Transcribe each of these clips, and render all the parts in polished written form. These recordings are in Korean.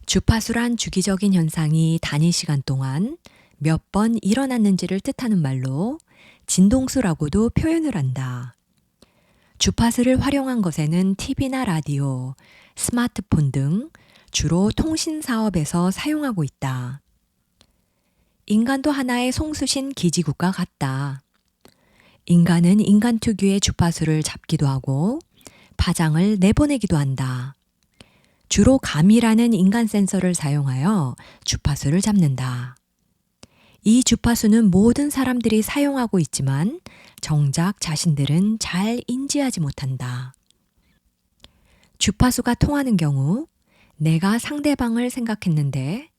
주파수란 주기적인 현상이 단위 시간 동안 몇 번 일어났는지를 뜻하는 말로 진동수라고도 표현을 한다. 주파수를 활용한 것에는 TV나 라디오, 스마트폰 등 주로 통신 사업에서 사용하고 있다. 인간도 하나의 송수신 기지국과 같다. 인간은 인간 특유의 주파수를 잡기도 하고 파장을 내보내기도 한다. 주로 감이라는 인간 센서를 사용하여 주파수를 잡는다. 이 주파수는 모든 사람들이 사용하고 있지만 정작 자신들은 잘 인지하지 못한다. 주파수가 통하는 경우 내가 상대방을 생각했는데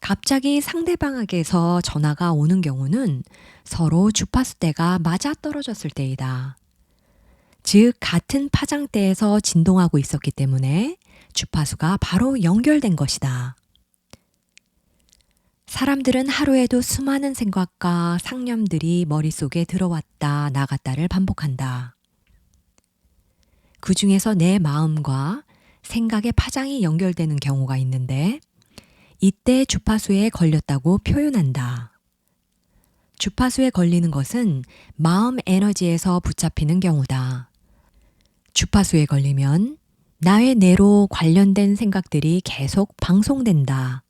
갑자기 상대방에게서 전화가 오는 경우는 서로 주파수대가 맞아떨어졌을 때이다. 즉 같은 파장대에서 진동하고 있었기 때문에 주파수가 바로 연결된 것이다. 사람들은 하루에도 수많은 생각과 상념들이 머릿속에 들어왔다 나갔다를 반복한다. 그 중에서 내 마음과 생각의 파장이 연결되는 경우가 있는데 이때 주파수에 걸렸다고 표현한다. 주파수에 걸리는 것은 마음 에너지에서 붙잡히는 경우다. 주파수에 걸리면 나의 뇌로 관련된 생각들이 계속 방송된다.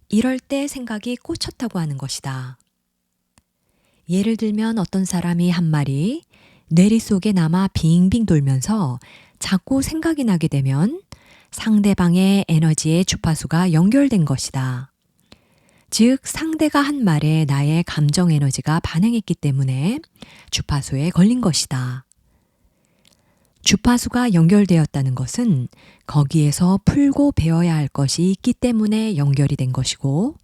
이럴 때 생각이 꽂혔다고 하는 것이다. 예를 들면 어떤 사람이 한 말이 뇌리 속에 남아 빙빙 돌면서 자꾸 생각이 나게 되면 상대방의 에너지에 주파수가 연결된 것이다. 즉 상대가 한 말에 나의 감정 에너지가 반응했기 때문에 주파수에 걸린 것이다. 주파수가 연결되었다는 것은 거기에서 풀고 배워야 할 것이 있기 때문에 연결이 된 것이고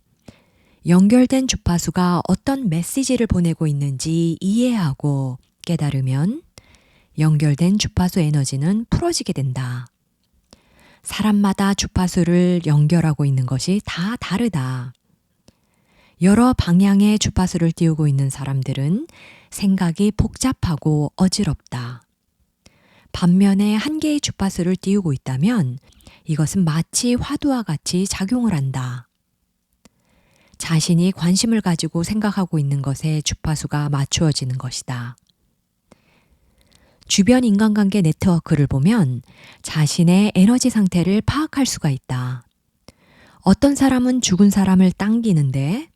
연결된 주파수가 어떤 메시지를 보내고 있는지 이해하고 깨달으면 연결된 주파수 에너지는 풀어지게 된다. 사람마다 주파수를 연결하고 있는 것이 다 다르다. 여러 방향의 주파수를 띄우고 있는 사람들은 생각이 복잡하고 어지럽다. 반면에 한 개의 주파수를 띄우고 있다면 이것은 마치 화두와 같이 작용을 한다. 자신이 관심을 가지고 생각하고 있는 것에 주파수가 맞추어지는 것이다. 주변 인간관계 네트워크를 보면 자신의 에너지 상태를 파악할 수가 있다. 어떤 사람은 죽은 사람을 당기는데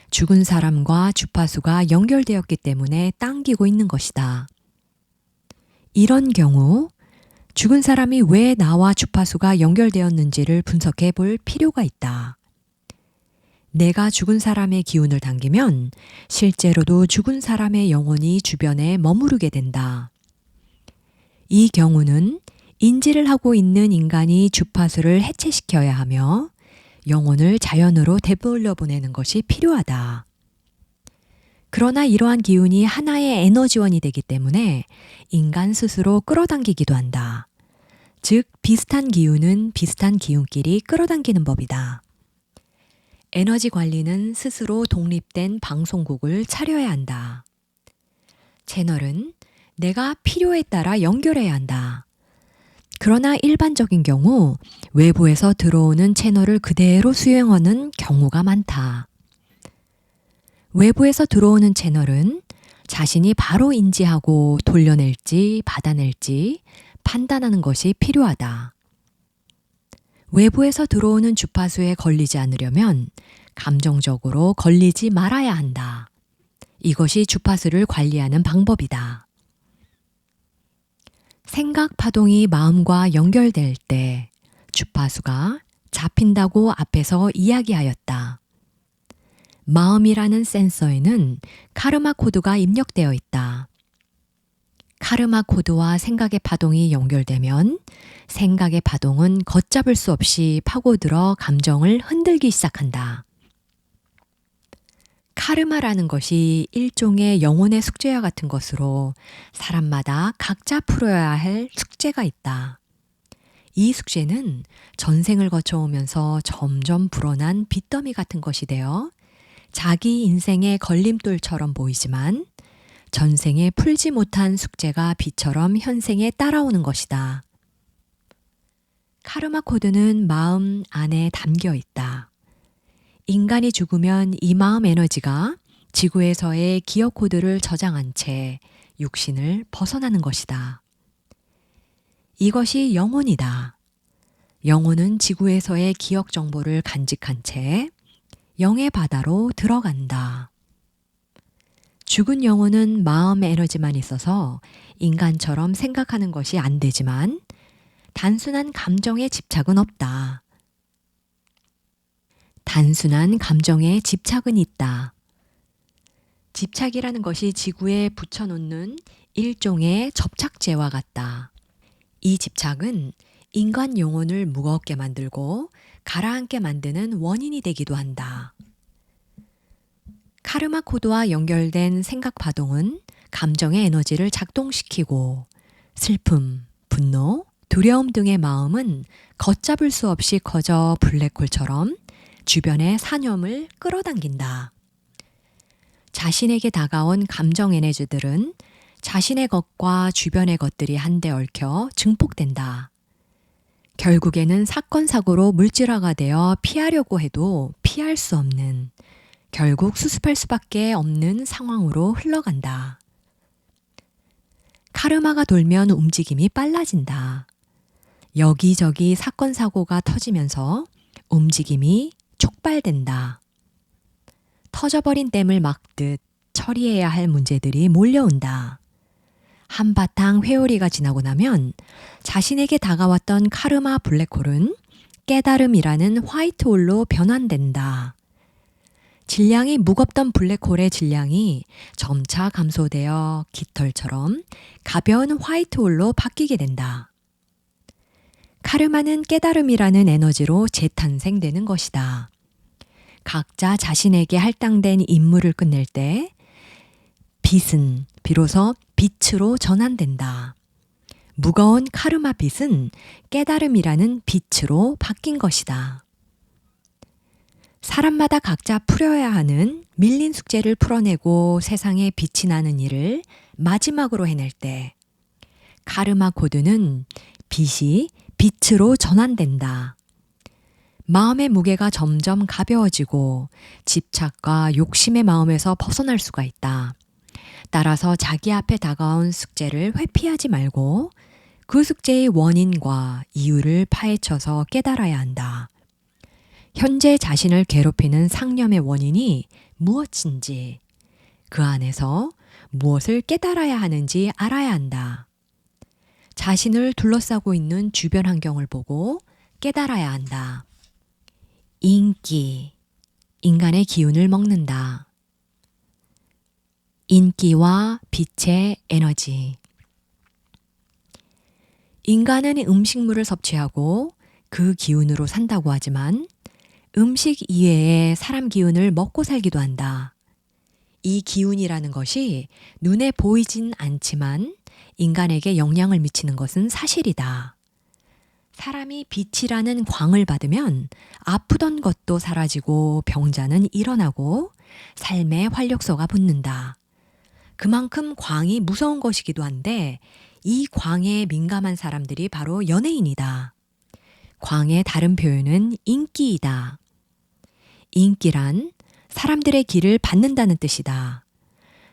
죽은 사람과 주파수가 연결되었기 때문에 당기고 있는 것이다. 이런 경우 죽은 사람이 왜 나와 주파수가 연결되었는지를 분석해 볼 필요가 있다. 내가 죽은 사람의 기운을 당기면 실제로도 죽은 사람의 영혼이 주변에 머무르게 된다. 이 경우는 인지를 하고 있는 인간이 주파수를 해체시켜야 하며 영혼을 자연으로 되돌려보내는 것이 필요하다. 그러나 이러한 기운이 하나의 에너지원이 되기 때문에 인간 스스로 끌어당기기도 한다. 즉 비슷한 기운은 비슷한 기운끼리 끌어당기는 법이다. 에너지 관리는 스스로 독립된 방송국을 차려야 한다. 채널은 내가 필요에 따라 연결해야 한다. 그러나 일반적인 경우 외부에서 들어오는 채널을 그대로 수용하는 경우가 많다. 외부에서 들어오는 채널은 자신이 바로 인지하고 돌려낼지 받아낼지 판단하는 것이 필요하다. 외부에서 들어오는 주파수에 걸리지 않으려면 감정적으로 걸리지 말아야 한다. 이것이 주파수를 관리하는 방법이다. 생각 파동이 마음과 연결될 때 주파수가 잡힌다고 앞에서 이야기하였다. 마음이라는 센서에는 카르마 코드가 입력되어 있다. 카르마 코드와 생각의 파동이 연결되면 생각의 파동은 걷잡을 수 없이 파고들어 감정을 흔들기 시작한다. 카르마라는 것이 일종의 영혼의 숙제와 같은 것으로 사람마다 각자 풀어야 할 숙제가 있다. 이 숙제는 전생을 거쳐오면서 점점 불어난 빚더미 같은 것이 되어 자기 인생의 걸림돌처럼 보이지만 전생에 풀지 못한 숙제가 비처럼 현생에 따라오는 것이다. 카르마 코드는 마음 안에 담겨 있다. 인간이 죽으면 이 마음 에너지가 지구에서의 기억 코드를 저장한 채 육신을 벗어나는 것이다. 이것이 영혼이다. 영혼은 지구에서의 기억 정보를 간직한 채 영의 바다로 들어간다. 죽은 영혼은 마음 에너지만 있어서 인간처럼 생각하는 것이 안 되지만 단순한 감정에 집착은 없다. 단순한 감정에 집착은 있다. 집착이라는 것이 지구에 붙여놓는 일종의 접착제와 같다. 이 집착은 인간 영혼을 무겁게 만들고 가라앉게 만드는 원인이 되기도 한다. 카르마 코드와 연결된 생각 파동은 감정의 에너지를 작동시키고 슬픔, 분노, 두려움 등의 마음은 걷잡을 수 없이 커져 블랙홀처럼 주변의 산염을 끌어당긴다. 자신에게 다가온 감정 에너지들은 자신의 것과 주변의 것들이 한데 얽혀 증폭된다. 결국에는 사건, 사고로 물질화가 되어 피하려고 해도 피할 수 없는, 결국 수습할 수밖에 없는 상황으로 흘러간다. 카르마가 돌면 움직임이 빨라진다. 여기저기 사건, 사고가 터지면서 움직임이 촉발된다. 터져버린 댐을 막듯 처리해야 할 문제들이 몰려온다. 한바탕 회오리가 지나고 나면 자신에게 다가왔던 카르마 블랙홀은 깨달음이라는 화이트홀로 변환된다. 질량이 무겁던 블랙홀의 질량이 점차 감소되어 깃털처럼 가벼운 화이트홀로 바뀌게 된다. 카르마는 깨달음이라는 에너지로 재탄생되는 것이다. 각자 자신에게 할당된 임무를 끝낼 때 빛은 비로소 빛으로 전환된다. 무거운 카르마 빛은 깨달음이라는 빛으로 바뀐 것이다. 사람마다 각자 풀어야 하는 밀린 숙제를 풀어내고 세상에 빛이 나는 일을 마지막으로 해낼 때 카르마 코드는 빛이 빛으로 전환된다. 마음의 무게가 점점 가벼워지고 집착과 욕심의 마음에서 벗어날 수가 있다. 따라서 자기 앞에 다가온 숙제를 회피하지 말고 그 숙제의 원인과 이유를 파헤쳐서 깨달아야 한다. 현재 자신을 괴롭히는 상념의 원인이 무엇인지, 그 안에서 무엇을 깨달아야 하는지 알아야 한다. 자신을 둘러싸고 있는 주변 환경을 보고 깨달아야 한다. 인기, 인간의 기운을 먹는다. 인기와 빛의 에너지. 인간은 음식물을 섭취하고 그 기운으로 산다고 하지만 음식 이외에 사람 기운을 먹고 살기도 한다. 이 기운이라는 것이 눈에 보이진 않지만 인간에게 영향을 미치는 것은 사실이다. 사람이 빛이라는 광을 받으면 아프던 것도 사라지고 병자는 일어나고 삶의 활력소가 붙는다. 그만큼 광이 무서운 것이기도 한데 이 광에 민감한 사람들이 바로 연예인이다. 광의 다른 표현은 인기이다. 인기란 사람들의 기를 받는다는 뜻이다.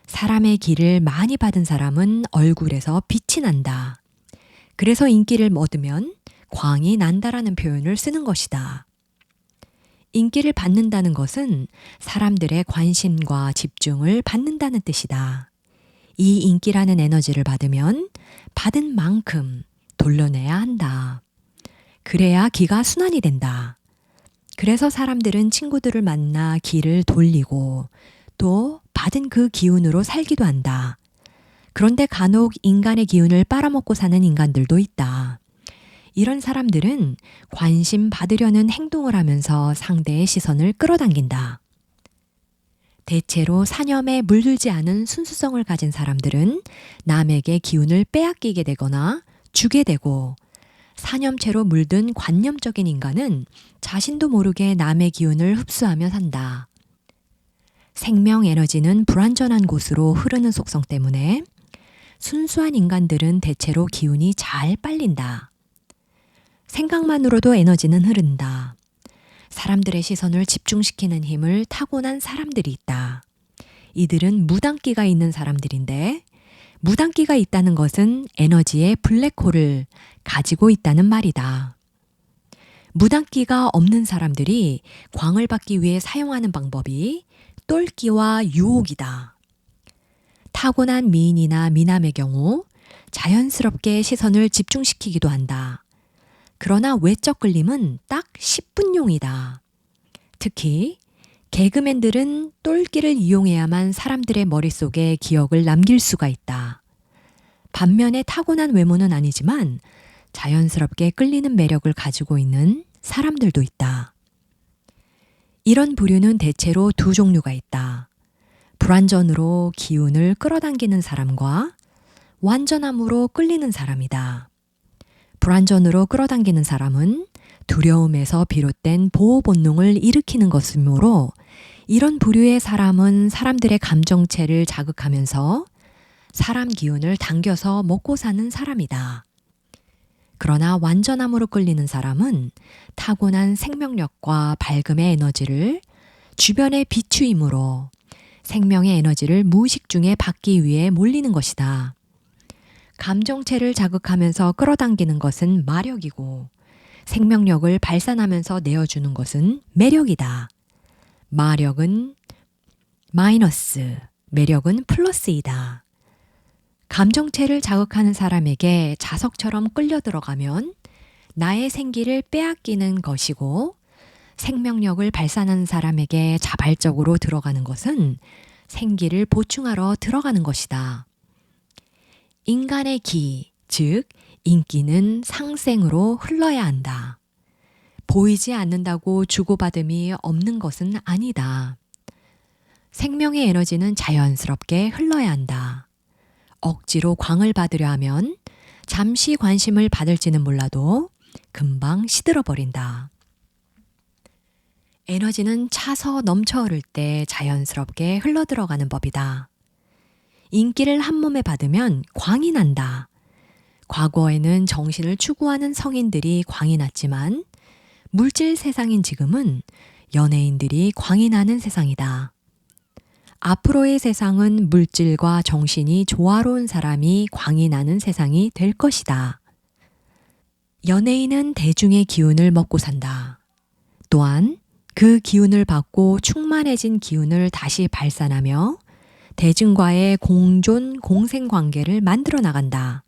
사람의 기를 많이 받은 사람은 얼굴에서 빛이 난다. 그래서 인기를 얻으면 광이 난다라는 표현을 쓰는 것이다. 인기를 받는다는 것은 사람들의 관심과 집중을 받는다는 뜻이다. 이 인기라는 에너지를 받으면 받은 만큼 돌려내야 한다. 그래야 기가 순환이 된다. 그래서 사람들은 친구들을 만나 기를 돌리고 또 받은 그 기운으로 살기도 한다. 그런데 간혹 인간의 기운을 빨아먹고 사는 인간들도 있다. 이런 사람들은 관심 받으려는 행동을 하면서 상대의 시선을 끌어당긴다. 대체로 사념에 물들지 않은 순수성을 가진 사람들은 남에게 기운을 빼앗기게 되거나 주게 되고, 사념체로 물든 관념적인 인간은 자신도 모르게 남의 기운을 흡수하며 산다. 생명 에너지는 불완전한 곳으로 흐르는 속성 때문에 순수한 인간들은 대체로 기운이 잘 빨린다. 생각만으로도 에너지는 흐른다. 사람들의 시선을 집중시키는 힘을 타고난 사람들이 있다. 이들은 무당기가 있는 사람들인데 무당기가 있다는 것은 에너지의 블랙홀을 가지고 있다는 말이다. 무당기가 없는 사람들이 광을 받기 위해 사용하는 방법이 똘끼와 유혹이다. 타고난 미인이나 미남의 경우 자연스럽게 시선을 집중시키기도 한다. 그러나 외적 끌림은 딱 10분용이다. 특히 개그맨들은 똘끼를 이용해야만 사람들의 머릿속에 기억을 남길 수가 있다. 반면에 타고난 외모는 아니지만 자연스럽게 끌리는 매력을 가지고 있는 사람들도 있다. 이런 부류는 대체로 두 종류가 있다. 불완전으로 기운을 끌어당기는 사람과 완전함으로 끌리는 사람이다. 불완전으로 끌어당기는 사람은 두려움에서 비롯된 보호 본능을 일으키는 것이므로 이런 부류의 사람은 사람들의 감정체를 자극하면서 사람 기운을 당겨서 먹고 사는 사람이다. 그러나 완전함으로 끌리는 사람은 타고난 생명력과 밝음의 에너지를 주변에 비추임으로 생명의 에너지를 무의식 중에 받기 위해 몰리는 것이다. 감정체를 자극하면서 끌어당기는 것은 마력이고 생명력을 발산하면서 내어주는 것은 매력이다. 마력은 마이너스, 매력은 플러스이다. 감정체를 자극하는 사람에게 자석처럼 끌려 들어가면 나의 생기를 빼앗기는 것이고 생명력을 발산하는 사람에게 자발적으로 들어가는 것은 생기를 보충하러 들어가는 것이다. 인간의 기, 즉 인기는 상생으로 흘러야 한다. 보이지 않는다고 주고받음이 없는 것은 아니다. 생명의 에너지는 자연스럽게 흘러야 한다. 억지로 광을 받으려 하면 잠시 관심을 받을지는 몰라도 금방 시들어버린다. 에너지는 차서 넘쳐 흐를 때 자연스럽게 흘러들어가는 법이다. 인기를 한 몸에 받으면 광이 난다. 과거에는 정신을 추구하는 성인들이 광이 났지만 물질 세상인 지금은 연예인들이 광이 나는 세상이다. 앞으로의 세상은 물질과 정신이 조화로운 사람이 광이 나는 세상이 될 것이다. 연예인은 대중의 기운을 먹고 산다. 또한 그 기운을 받고 충만해진 기운을 다시 발산하며 대중과의 공존, 공생 관계를 만들어 나간다.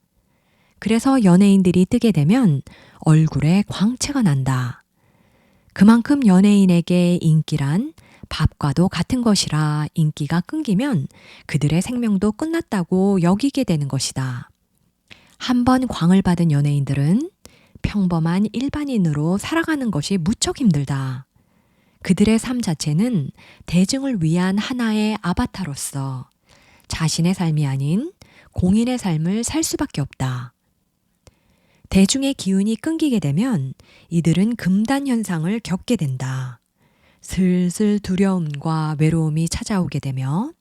그래서 연예인들이 뜨게 되면 얼굴에 광채가 난다. 그만큼 연예인에게 인기란 밥과도 같은 것이라 인기가 끊기면 그들의 생명도 끝났다고 여기게 되는 것이다. 한번 광을 받은 연예인들은 평범한 일반인으로 살아가는 것이 무척 힘들다. 그들의 삶 자체는 대중을 위한 하나의 아바타로서 자신의 삶이 아닌 공인의 삶을 살 수밖에 없다. 대중의 기운이 끊기게 되면 이들은 금단 현상을 겪게 된다. 슬슬 두려움과 외로움이 찾아오게 되며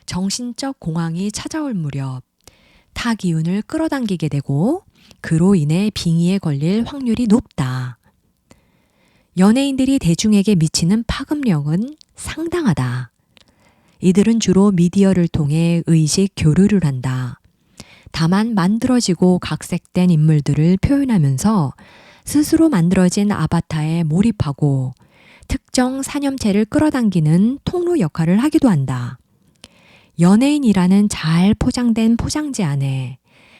정신적 공황이 찾아올 무렵 타 기운을 끌어당기게 되고 그로 인해 빙의에 걸릴 확률이 높다. 연예인들이 대중에게 미치는 파급력은 상당하다. 이들은 주로 미디어를 통해 의식 교류를 한다. 다만 만들어지고 각색된 인물들을 표현하면서 스스로 만들어진 아바타에 몰입하고 특정 사념체를 끌어당기는 통로 역할을 하기도 한다. 연예인이라는 잘 포장된 포장지 안에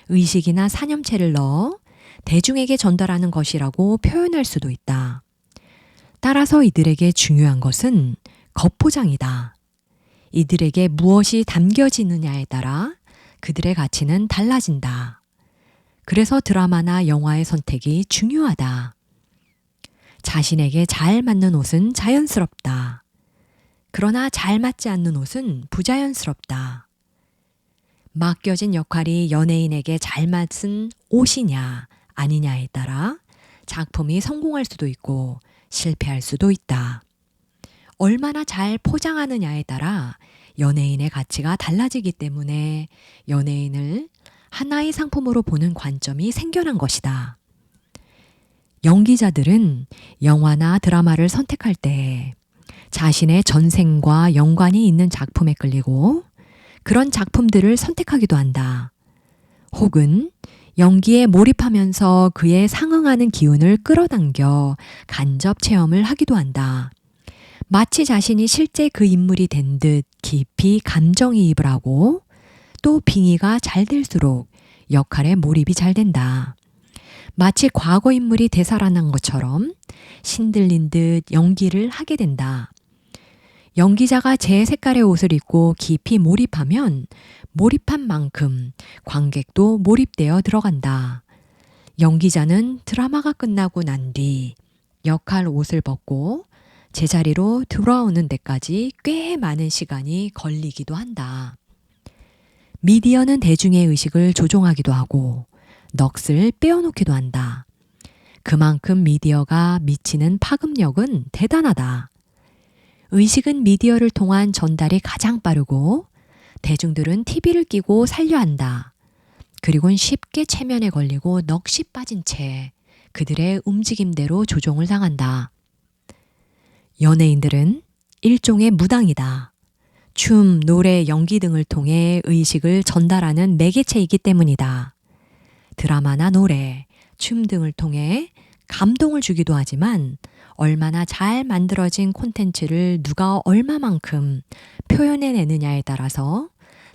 의식이나 사념체를 넣어 대중에게 전달하는 것이라고 표현할 수도 있다. 따라서 이들에게 중요한 것은 겉포장이다. 이들에게 무엇이 담겨지느냐에 따라 그들의 가치는 달라진다. 그래서 드라마나 영화의 선택이 중요하다. 자신에게 잘 맞는 옷은 자연스럽다. 그러나 잘 맞지 않는 옷은 부자연스럽다. 맡겨진 역할이 연예인에게 잘 맞은 옷이냐 아니냐에 따라 작품이 성공할 수도 있고 실패할 수도 있다. 얼마나 잘 포장하느냐에 따라 연예인의 가치가 달라지기 때문에 연예인을 하나의 상품으로 보는 관점이 생겨난 것이다. 연기자들은 영화나 드라마를 선택할 때 자신의 전생과 연관이 있는 작품에 끌리고 그런 작품들을 선택하기도 한다. 혹은 연기에 몰입하면서 그에 상응하는 기운을 끌어당겨 간접 체험을 하기도 한다. 마치 자신이 실제 그 인물이 된 듯 깊이 감정이입을 하고 또 빙의가 잘 될수록 역할에 몰입이 잘 된다. 마치 과거 인물이 되살아난 것처럼 신들린 듯 연기를 하게 된다. 연기자가 제 색깔의 옷을 입고 깊이 몰입하면 몰입한 만큼 관객도 몰입되어 들어간다. 연기자는 드라마가 끝나고 난 뒤 역할 옷을 벗고 제자리로 돌아오는 데까지 꽤 많은 시간이 걸리기도 한다. 미디어는 대중의 의식을 조종하기도 하고 넋을 빼어놓기도 한다. 그만큼 미디어가 미치는 파급력은 대단하다. 의식은 미디어를 통한 전달이 가장 빠르고 대중들은 TV를 끼고 살려 한다. 그리고는 쉽게 체면에 걸리고 넋이 빠진 채 그들의 움직임대로 조종을 당한다. 연예인들은 일종의 무당이다. 춤, 노래, 연기 등을 통해 의식을 전달하는 매개체이기 때문이다. 드라마나 노래, 춤 등을 통해 감동을 주기도 하지만 얼마나 잘 만들어진 콘텐츠를 누가 얼마만큼 표현해내느냐에 따라서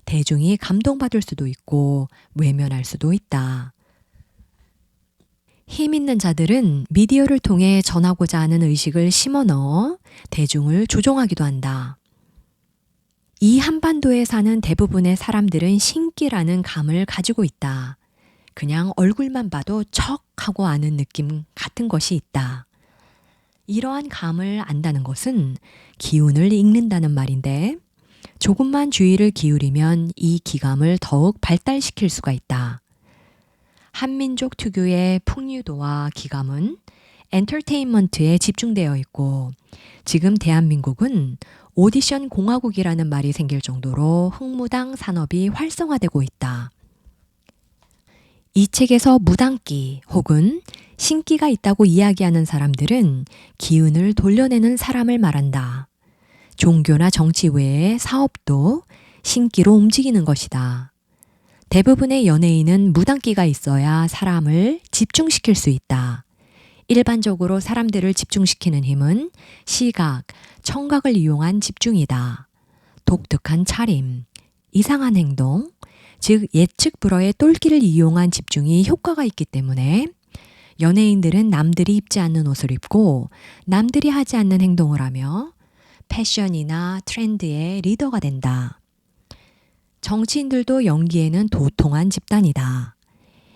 대중이 감동받을 수도 있고 외면할 수도 있다. 힘 있는 자들은 미디어를 통해 전하고자 하는 의식을 심어 넣어 대중을 조종하기도 한다. 이 한반도에 사는 대부분의 사람들은 신기라는 감을 가지고 있다. 그냥 얼굴만 봐도 척 하고 아는 느낌 같은 것이 있다. 이러한 감을 안다는 것은 기운을 읽는다는 말인데 조금만 주의를 기울이면 이 기감을 더욱 발달시킬 수가 있다. 한민족 특유의 풍류도와 기감은 엔터테인먼트에 집중되어 있고 지금 대한민국은 오디션 공화국이라는 말이 생길 정도로 흥무당 산업이 활성화되고 있다. 이 책에서 무당기 혹은 신기가 있다고 이야기하는 사람들은 기운을 돌려내는 사람을 말한다. 종교나 정치 외에 사업도 신기로 움직이는 것이다. 대부분의 연예인은 무당기가 있어야 사람을 집중시킬 수 있다. 일반적으로 사람들을 집중시키는 힘은 시각, 청각을 이용한 집중이다. 독특한 차림, 이상한 행동, 즉 예측 불허의 똘끼를 이용한 집중이 효과가 있기 때문에 연예인들은 남들이 입지 않는 옷을 입고 남들이 하지 않는 행동을 하며 패션이나 트렌드의 리더가 된다. 정치인들도 연기에는 도통한 집단이다.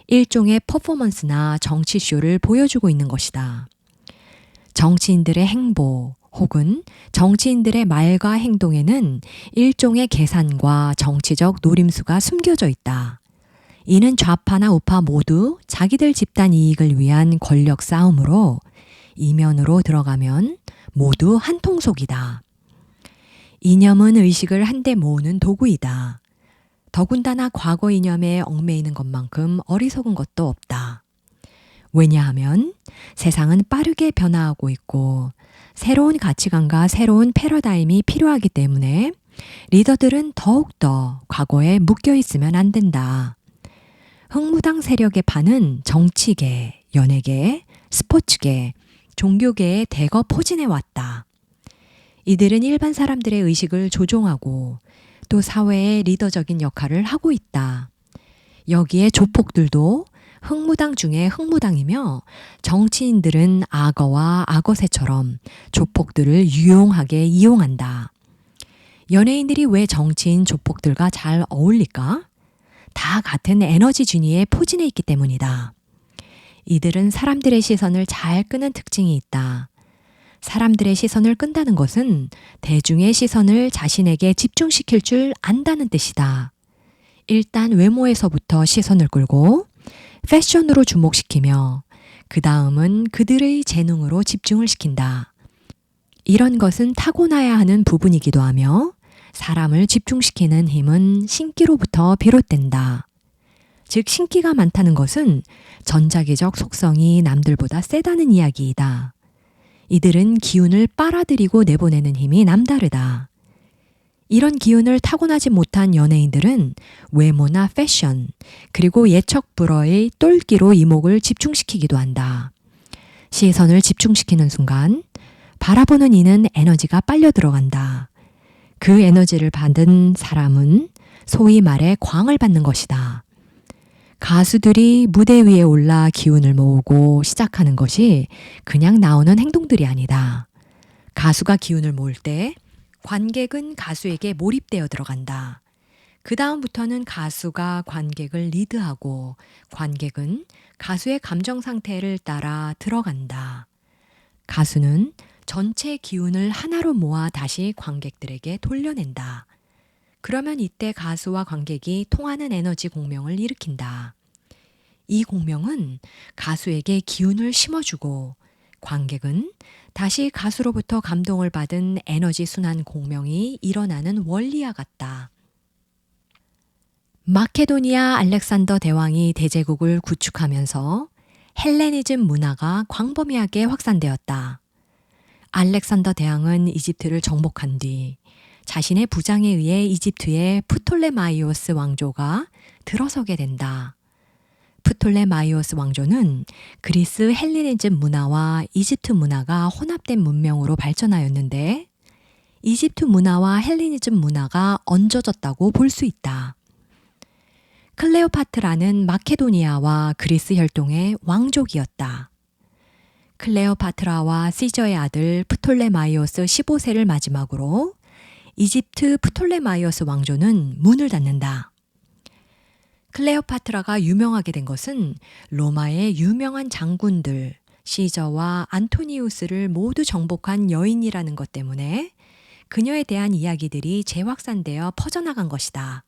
일종의 퍼포먼스나 정치쇼를 보여주고 있는 것이다. 정치인들의 행보 혹은 정치인들의 말과 행동에는 일종의 계산과 정치적 노림수가 숨겨져 있다. 이는 좌파나 우파 모두 자기들 집단 이익을 위한 권력 싸움으로 이면으로 들어가면 모두 한 통속이다. 이념은 의식을 한데 모으는 도구이다. 더군다나 과거 이념에 얽매이는 것만큼 어리석은 것도 없다. 왜냐하면 세상은 빠르게 변화하고 있고 새로운 가치관과 새로운 패러다임이 필요하기 때문에 리더들은 더욱더 과거에 묶여 있으면 안 된다. 흥무당 세력의 판은 정치계, 연예계, 스포츠계, 종교계에 대거 포진해 왔다. 이들은 일반 사람들의 의식을 조종하고 또 사회의 리더적인 역할을 하고 있다. 여기에 조폭들도 흥무당 중에 흥무당이며 정치인들은 악어와 악어새처럼 조폭들을 유용하게 이용한다. 연예인들이 왜 정치인 조폭들과 잘 어울릴까? 다 같은 에너지 준위에 포진해 있기 때문이다. 이들은 사람들의 시선을 잘 끄는 특징이 있다. 사람들의 시선을 끈다는 것은 대중의 시선을 자신에게 집중시킬 줄 안다는 뜻이다. 일단 외모에서부터 시선을 끌고 패션으로 주목시키며 그 다음은 그들의 재능으로 집중을 시킨다. 이런 것은 타고나야 하는 부분이기도 하며 사람을 집중시키는 힘은 신기로부터 비롯된다. 즉 신기가 많다는 것은 전자기적 속성이 남들보다 세다는 이야기이다. 이들은 기운을 빨아들이고 내보내는 힘이 남다르다. 이런 기운을 타고나지 못한 연예인들은 외모나 패션, 그리고 예척 불허의 똘끼로 이목을 집중시키기도 한다. 시선을 집중시키는 순간 바라보는 이는 에너지가 빨려 들어간다. 그 에너지를 받은 사람은 소위 말해 광을 받는 것이다. 가수들이 무대 위에 올라 기운을 모으고 시작하는 것이 그냥 나오는 행동들이 아니다. 가수가 기운을 모을 때 관객은 가수에게 몰입되어 들어간다. 그 다음부터는 가수가 관객을 리드하고 관객은 가수의 감정 상태를 따라 들어간다. 가수는 전체 기운을 하나로 모아 다시 관객들에게 돌려낸다. 그러면 이때 가수와 관객이 통하는 에너지 공명을 일으킨다. 이 공명은 가수에게 기운을 심어주고 관객은 다시 가수로부터 감동을 받은 에너지 순환 공명이 일어나는 원리와 같다. 마케도니아 알렉산더 대왕이 대제국을 구축하면서 헬레니즘 문화가 광범위하게 확산되었다. 알렉산더 대왕은 이집트를 정복한 뒤 자신의 부장에 의해 이집트의 프톨레마이오스 왕조가 들어서게 된다. 프톨레마이오스 왕조는 그리스 헬레니즘 문화와 이집트 문화가 혼합된 문명으로 발전하였는데 이집트 문화와 헬레니즘 문화가 얹어졌다고 볼 수 있다. 클레오파트라는 마케도니아와 그리스 혈통의 왕족이었다. 클레오파트라와 시저의 아들 프톨레마이오스 15세를 마지막으로 이집트 프톨레마이오스 왕조는 문을 닫는다. 클레오파트라가 유명하게 된 것은 로마의 유명한 장군들 시저와 안토니우스를 모두 정복한 여인이라는 것 때문에 그녀에 대한 이야기들이 재확산되어 퍼져나간 것이다.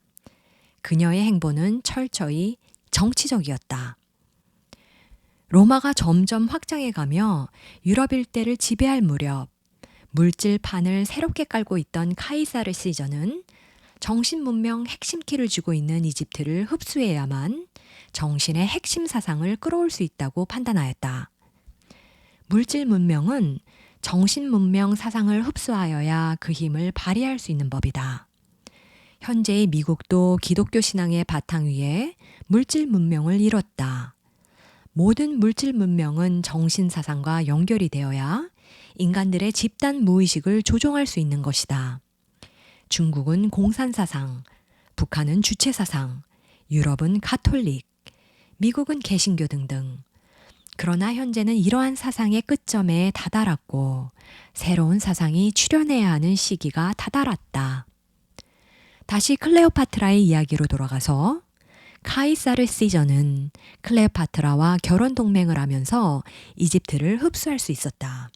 그녀의 행보는 철저히 정치적이었다. 로마가 점점 확장해가며 유럽 일대를 지배할 무렵 물질판을 새롭게 깔고 있던 카이사르 시저는 정신문명 핵심키를 쥐고 있는 이집트를 흡수해야만 정신의 핵심 사상을 끌어올 수 있다고 판단하였다. 물질문명은 정신문명 사상을 흡수하여야 그 힘을 발휘할 수 있는 법이다. 현재의 미국도 기독교 신앙의 바탕 위에 물질문명을 이뤘다. 모든 물질문명은 정신사상과 연결이 되어야 인간들의 집단 무의식을 조종할 수 있는 것이다. 중국은 공산사상, 북한은 주체사상, 유럽은 가톨릭, 미국은 개신교 등등. 그러나 현재는 이러한 사상의 끝점에 다다랐고 새로운 사상이 출현해야 하는 시기가 다다랐다. 다시 클레오파트라의 이야기로 돌아가서 카이사르 시저는 클레오파트라와 결혼 동맹을 하면서 이집트를 흡수할 수 있었다.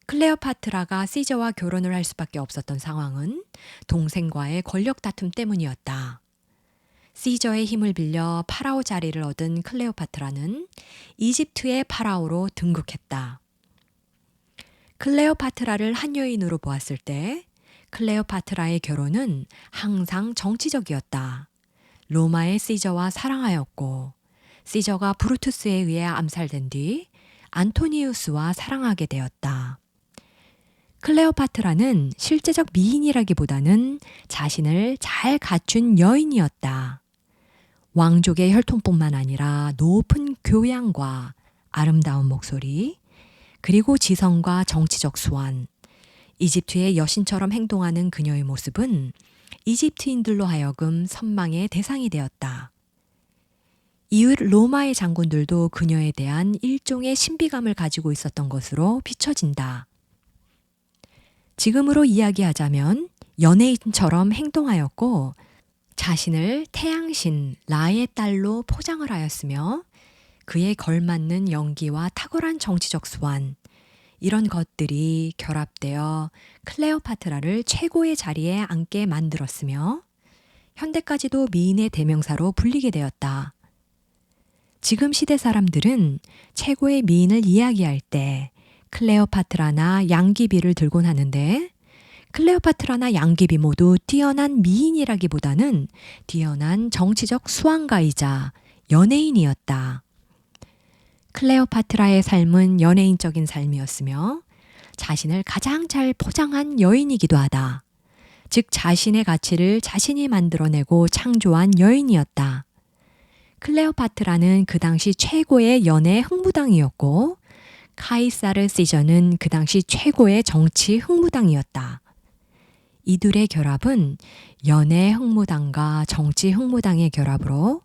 클레오파트라가 시저와 결혼을 할 수밖에 없었던 상황은 동생과의 권력 다툼 때문이었다. 시저의 힘을 빌려 파라오 자리를 얻은 클레오파트라는 이집트의 파라오로 등극했다. 클레오파트라를 한 여인으로 보았을 때 클레오파트라의 결혼은 항상 정치적이었다. 로마의 시저와 사랑하였고 시저가 브루투스에 의해 암살된 뒤 안토니우스와 사랑하게 되었다. 클레오파트라는 실제적 미인이라기보다는 자신을 잘 갖춘 여인이었다. 왕족의 혈통뿐만 아니라 높은 교양과 아름다운 목소리, 그리고 지성과 정치적 수완, 이집트의 여신처럼 행동하는 그녀의 모습은 이집트인들로 하여금 선망의 대상이 되었다. 이웃 로마의 장군들도 그녀에 대한 일종의 신비감을 가지고 있었던 것으로 비춰진다. 지금으로 이야기하자면 연예인처럼 행동하였고 자신을 태양신 라의 딸로 포장을 하였으며 그에 걸맞는 연기와 탁월한 정치적 수완, 이런 것들이 결합되어 클레오파트라를 최고의 자리에 앉게 만들었으며 현대까지도 미인의 대명사로 불리게 되었다. 지금 시대 사람들은 최고의 미인을 이야기할 때 클레오파트라나 양귀비를 들곤 하는데 클레오파트라나 양귀비 모두 뛰어난 미인이라기보다는 뛰어난 정치적 수완가이자 연예인이었다. 클레오파트라의 삶은 연예인적인 삶이었으며 자신을 가장 잘 포장한 여인이기도 하다. 즉 자신의 가치를 자신이 만들어내고 창조한 여인이었다. 클레오파트라는 그 당시 최고의 연애 흥무당이었고 카이사르 시저는 그 당시 최고의 정치 흥무당이었다. 이둘의 결합은 연애 흥무당과 정치 흥무당의 결합으로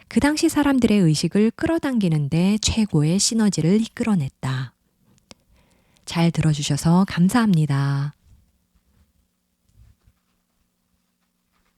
그 당시 사람들의 의식을 끌어당기는데 최고의 시너지를 이끌어냈다. 잘 들어주셔서 감사합니다.